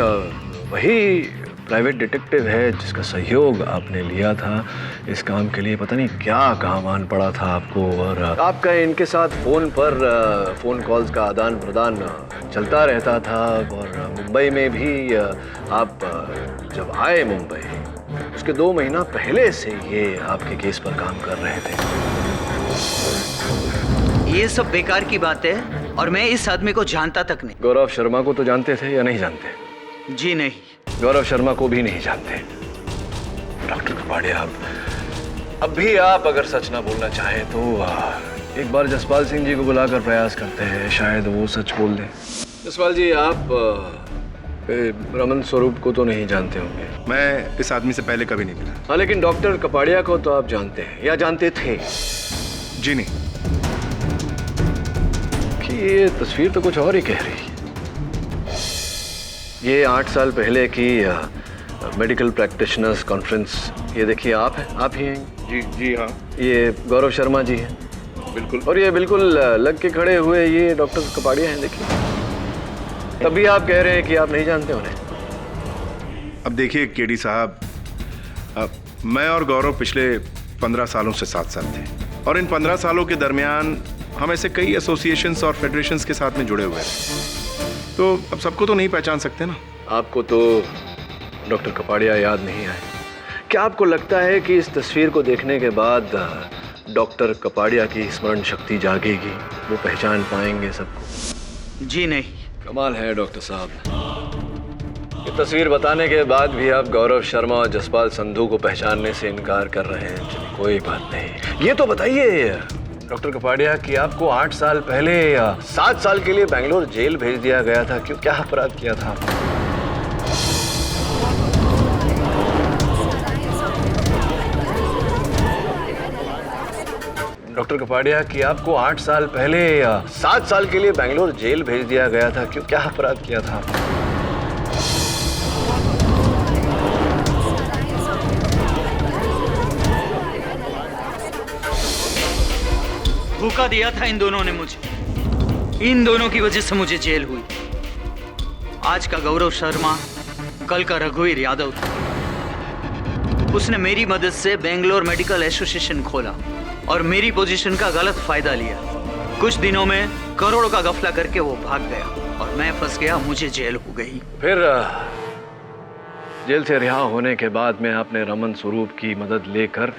वही प्राइवेट डिटेक्टिव है जिसका सहयोग आपने लिया था इस काम के लिए। पता नहीं क्या काम आन पड़ा था आपको, और आपका इनके साथ फोन पर फोन कॉल्स का आदान प्रदान चलता रहता था। और मुंबई में भी आप जब आए मुंबई, उसके 2 महीना पहले से ये आपके केस पर काम कर रहे थे। ये सब बेकार की बात है और मैं इस आदमी को जानता तक नहीं। गौरव शर्मा को तो जानते थे या नहीं जानते? जी नहीं। गौरव शर्मा को भी नहीं जानते। डॉक्टर कपाड़िया, अब भी आप अगर सच ना बोलना चाहें तो एक बार जसपाल सिंह जी को बुलाकर प्रयास करते हैं, शायद वो सच बोल दें। जसपाल जी, आप रमन स्वरूप को तो नहीं जानते होंगे। मैं इस आदमी से पहले कभी नहीं मिला। हाँ, लेकिन डॉक्टर कपाड़िया को तो आप जानते हैं या जानते थे? जी नहीं। कि ये तस्वीर तो कुछ और ही कह रही है। ये 8 साल पहले की मेडिकल प्रैक्टिशनर्स कॉन्फ्रेंस, ये देखिए आप हैं, आप ही हैं। जी जी हाँ। ये गौरव शर्मा जी हैं। बिल्कुल। और ये बिल्कुल लग के खड़े हुए ये डॉक्टर कपाड़िया हैं, देखिए। तभी आप कह रहे हैं कि आप नहीं जानते उन्हें। अब देखिए केडी साहब, मैं और गौरव पिछले 15 सालों से साथ साथ थे, और इन 15 सालों के दरमियान हम ऐसे कई एसोसिएशंस और फेडरेशंस के साथ में जुड़े हुए हैं, तो अब सबको तो नहीं पहचान सकते ना। आपको तो डॉक्टर कपाड़िया याद नहीं आए। क्या आपको लगता है कि इस तस्वीर को देखने के बाद डॉक्टर कपाड़िया की स्मरण शक्ति जागेगी, वो पहचान पाएंगे सबको? जी नहीं। कमाल है डॉक्टर साहब, ये तस्वीर बताने के बाद भी आप गौरव शर्मा और जसपाल संधू को पहचानने से इनकार कर रहे हैं। चलिए कोई बात नहीं। ये तो बताइए डॉक्टर कपाड़िया कि आपको 8 साल पहले 7 साल के लिए बेंगलोर जेल भेज दिया गया था, क्यों, क्या अपराध किया था? डॉक्टर कपाड़िया कि आपको 8 साल पहले 7 साल के लिए बेंगलोर जेल भेज दिया गया था, क्यों, क्या अपराध किया था? धोखा दिया था इन दोनों ने मुझे। इन दोनों की वजह से मुझे जेल हुई। आज का गौरव शर्मा, कल का रघुवीर यादव था। उसने मेरी मदद से बेंगलोर मेडिकल एसोसिएशन खोला और मेरी पोजीशन का गलत फायदा लिया। कुछ दिनों में करोड़ों का गफला करके वो भाग गया और मैं फंस गया, मुझे जेल हो गई। फिर जेल से रिहा होने के बाद में आपने रमन स्वरूप की मदद लेकर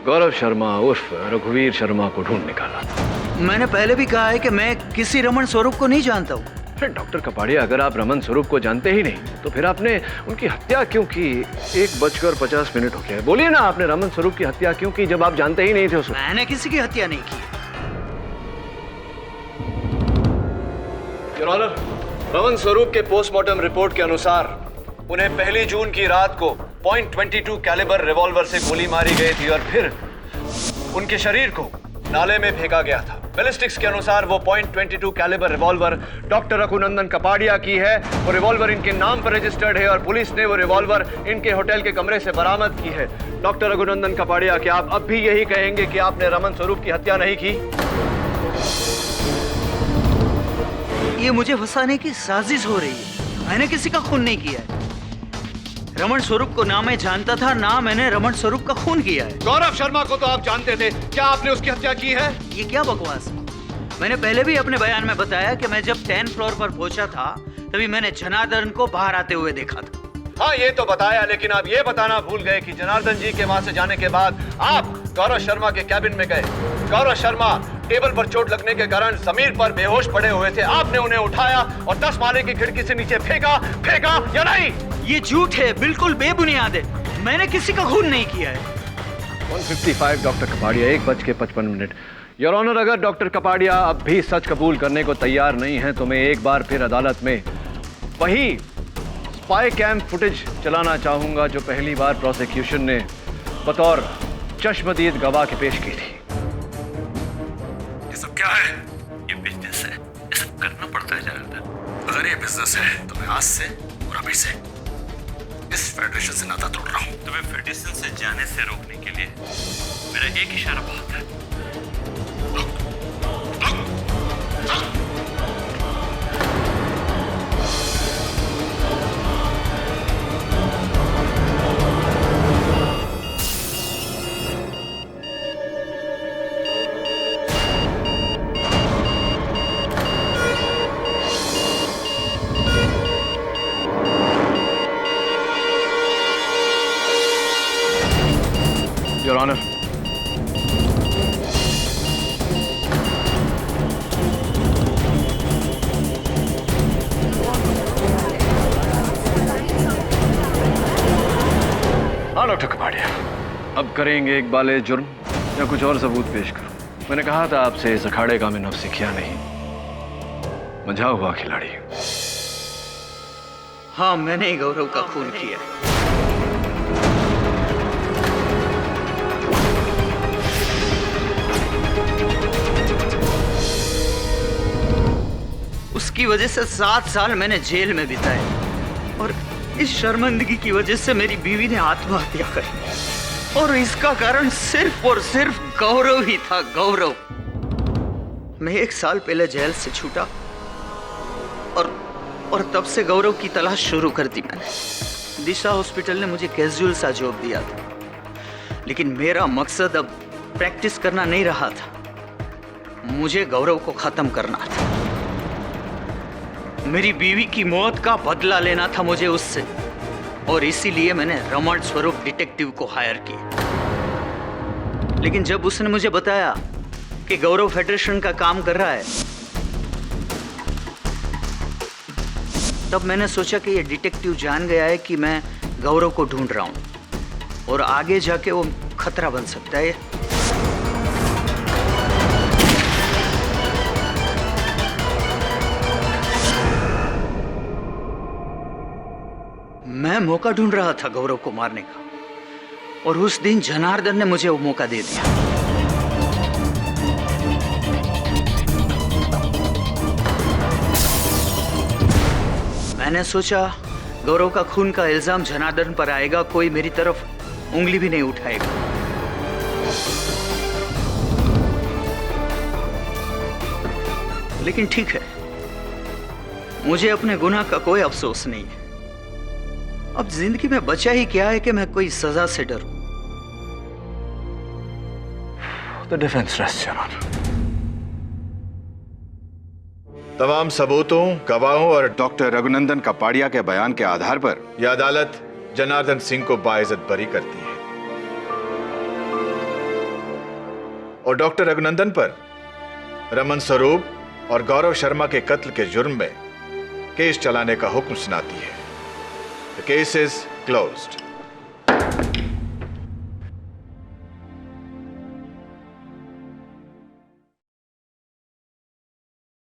गौरव शर्मा उर्फ रघुवीर शर्मा को ढूंढ निकाला। मैंने पहले भी कहा है कि मैं किसी रमन स्वरूप को नहीं जानता हूँ। फिर डॉक्टर कपाड़िया, अगर आप रमन स्वरूप को जानते ही नहीं तो फिर आपने उनकी हत्या क्यों की? 1:50 हो गया। बोलिए ना, आपने रमन स्वरूप की हत्या क्यों की जब आप जानते ही नहीं थे उसको? मैंने किसी की हत्या नहीं की। योर ऑनर, रमन स्वरूप के पोस्टमार्टम रिपोर्ट के अनुसार उन्हें 1 जून की रात को .22 कैलिबर रिवॉल्वर से गोली मारी गई थी और फिर उनके शरीर को नाले में फेंका गया था। बैलिस्टिक्स के अनुसार वो .22 calibre revolver doctor Raghunandan Kapadia की है। वो रिवॉल्वर इनके नाम पर रजिस्टर्ड है और पुलिस ने वो रिवॉल्वर इनके होटल के कमरे से बरामद की है। डॉक्टर रघुनंदन कपाड़िया, क्या आप अब भी यही कहेंगे कि आपने रमन स्वरूप की हत्या नहीं की? ये मुझे फंसाने की साजिश हो रही है। मैंने किसी का खून नहीं किया है। रमन स्वरूप को ना मैं जानता था, ना मैंने रमन स्वरूप का खून किया है। गौरव शर्मा को तो आप जानते थे, क्या आपने उसकी हत्या की है? ये क्या बकवास है? मैंने पहले भी अपने बयान में बताया कि मैं जब 10th फ्लोर पर पहुंचा था तभी मैंने जनार्दन को बाहर आते हुए देखा था। हाँ, ये तो बताया, लेकिन आप ये बताना भूल गए कि जनार्दन जी के वहां से जाने के बाद आप गौरव शर्मा के कैबिन में गए। गौरव शर्मा टेबल पर चोट लगने के कारण जमीन पर बेहोश पड़े हुए थे। आपने उन्हें उठाया और 10 माले की खिड़की से नीचे फेंका या नहीं? ये झूठ है, बिल्कुल बेबुनियाद है। मैंने किसी का खून नहीं किया है। 155 डॉक्टर कपाड़िया, 1:55। योर ऑनर, अगर डॉक्टर कपाड़िया अब भी सच कबूल करने को तैयार नहीं है तो मैं एक बार फिर अदालत में वही स्पाई कैम फुटेज चलाना चाहूंगा जो पहली बार प्रोसिक्यूशन ने बतौर चश्मदीद गवाह के पेश की थी। ये सब क्या है? ये बिजनेस है, ये सब करना पड़ता है जनार्दन। अगर ये बिजनेस है तो मैं आज से और अभी से इस फेडरेशन से नाता तोड़ रहा हूं। तुम्हें फेडरेशन से जाने से रोकने के लिए मेरा एक इशारा बहुत है। योर ऑनर, अब करेंगे इकबाल जुर्म या कुछ और सबूत पेश करूं? मैंने कहा था आपसे, इस अखाड़े का मैं नौसिखिया नहीं, मंझा हुआ खिलाड़ी। हाँ, मैंने ही गौरव का खून किया। उसकी वजह से 7 साल मैंने जेल में बिताए और इस शर्मिंदगी की वजह से मेरी बीवी ने आत्महत्या करी और इसका कारण सिर्फ और सिर्फ गौरव ही था। गौरव। मैं 1 साल पहले जेल से छूटा और तब से गौरव की तलाश शुरू कर दी मैंने। दिशा हॉस्पिटल ने मुझे कैजुअल सा जॉब दिया था, लेकिन मेरा मकसद अब प्रैक्टिस करना नहीं रहा था, मुझे गौरव को खत्म करना था। मेरी बीवी की मौत का बदला लेना था मुझे उससे, और इसीलिए मैंने रमण स्वरूप डिटेक्टिव को हायर किया। लेकिन जब उसने मुझे बताया कि गौरव फेडरेशन का काम कर रहा है, तब मैंने सोचा कि ये डिटेक्टिव जान गया है कि मैं गौरव को ढूंढ रहा हूं और आगे जाके वो खतरा बन सकता है। मैं मौका ढूंढ रहा था गौरव को मारने का, और उस दिन जनार्दन ने मुझे वो मौका दे दिया। मैंने सोचा गौरव का खून का इल्जाम जनार्दन पर आएगा, कोई मेरी तरफ उंगली भी नहीं उठाएगा। लेकिन ठीक है, मुझे अपने गुनाह का कोई अफसोस नहीं है। अब जिंदगी में बचा ही क्या है कि मैं कोई सजा से डरूं। The defense rests, Your Honor. तमाम सबूतों, गवाहों और डॉक्टर रघुनंदन कपाड़िया के बयान के आधार पर यह अदालत जनार्दन सिंह को बाइज्जत बरी करती है और डॉक्टर रघुनंदन पर रमन स्वरूप और गौरव शर्मा के कत्ल के जुर्म में केस चलाने का हुक्म सुनाती है। The case is closed.